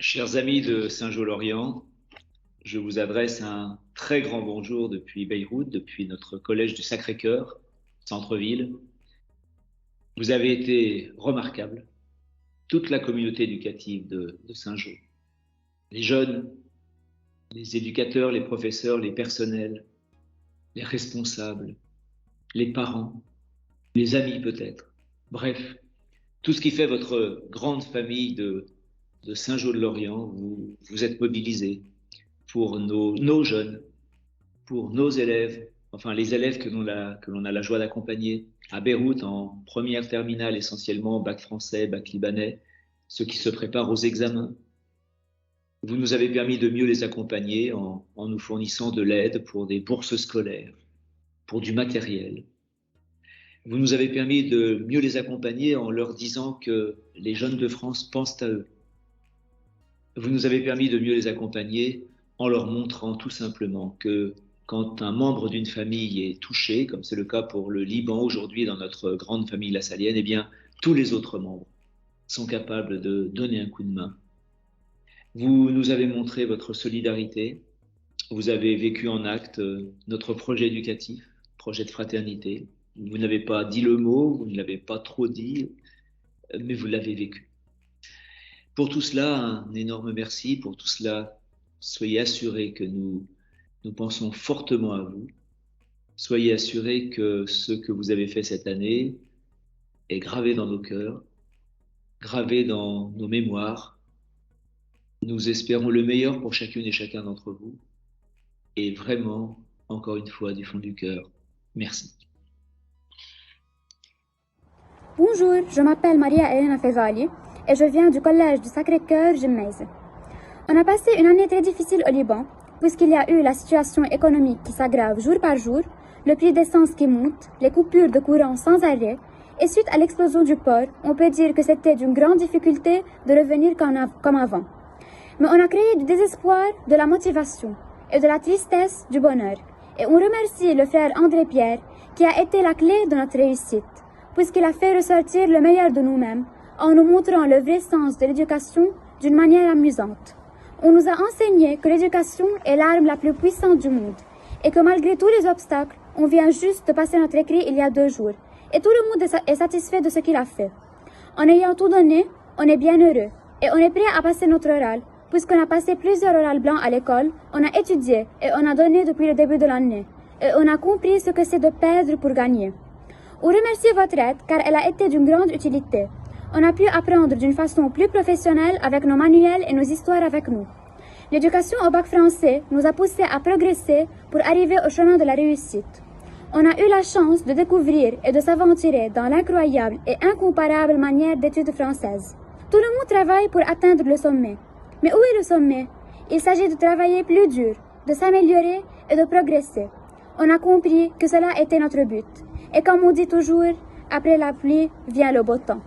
Chers amis de Saint-Jean-Lorient, je vous adresse un très grand bonjour depuis Beyrouth, depuis notre collège du Sacré-Cœur, centre-ville. Vous avez été remarquables, toute la communauté éducative de Saint-Jean. Les jeunes, les éducateurs, les professeurs, les personnels, les responsables, les parents, les amis peut-être. Bref, tout ce qui fait votre grande famille de Saint-Jean-de-Lorient, vous êtes mobilisés pour nos jeunes, pour nos élèves, enfin les élèves que l'on a la joie d'accompagner à Beyrouth en première terminale essentiellement, bac français, bac libanais, ceux qui se préparent aux examens. Vous nous avez permis de mieux les accompagner en nous fournissant de l'aide pour des bourses scolaires, pour du matériel. Vous nous avez permis de mieux les accompagner en leur disant que les jeunes de France pensent à eux. Vous nous avez permis de mieux les accompagner en leur montrant tout simplement que quand un membre d'une famille est touché, comme c'est le cas pour le Liban aujourd'hui dans notre grande famille lassalienne, eh bien, tous les autres membres sont capables de donner un coup de main. Vous nous avez montré votre solidarité, vous avez vécu en acte notre projet éducatif, projet de fraternité. Vous n'avez pas dit le mot, vous ne l'avez pas trop dit, mais vous l'avez vécu. Pour tout cela, un énorme merci. Pour tout cela, soyez assurés que nous pensons fortement à vous. Soyez assurés que ce que vous avez fait cette année est gravé dans nos cœurs, gravé dans nos mémoires. Nous espérons le meilleur pour chacune et chacun d'entre vous. Et vraiment, encore une fois, du fond du cœur, merci. Bonjour, je m'appelle Maria Elena Fegali et je viens du collège du Sacré-Cœur Gymnase. On a passé une année très difficile au Liban, puisqu'il y a eu la situation économique qui s'aggrave jour par jour, le prix d'essence qui monte, les coupures de courant sans arrêt, et suite à l'explosion du port, on peut dire que c'était d'une grande difficulté de revenir comme avant. Mais on a créé du désespoir, de la motivation, et de la tristesse du bonheur. Et on remercie le frère André Pierre, qui a été la clé de notre réussite, puisqu'il a fait ressortir le meilleur de nous-mêmes, en nous montrant le vrai sens de l'éducation d'une manière amusante. On nous a enseigné que l'éducation est l'arme la plus puissante du monde et que malgré tous les obstacles, on vient juste de passer notre écrit il y a 2 jours et tout le monde est satisfait de ce qu'il a fait. En ayant tout donné, on est bien heureux et on est prêt à passer notre oral puisqu'on a passé plusieurs orales blancs à l'école, on a étudié et on a donné depuis le début de l'année et on a compris ce que c'est de perdre pour gagner. On remercie votre aide car elle a été d'une grande utilité. On a pu apprendre d'une façon plus professionnelle avec nos manuels et nos histoires avec nous. L'éducation au bac français nous a poussés à progresser pour arriver au chemin de la réussite. On a eu la chance de découvrir et de s'aventurer dans l'incroyable et incomparable manière d'études françaises. Tout le monde travaille pour atteindre le sommet. Mais où est le sommet? Il s'agit de travailler plus dur, de s'améliorer et de progresser. On a compris que cela était notre but. Et comme on dit toujours, après la pluie vient le beau temps.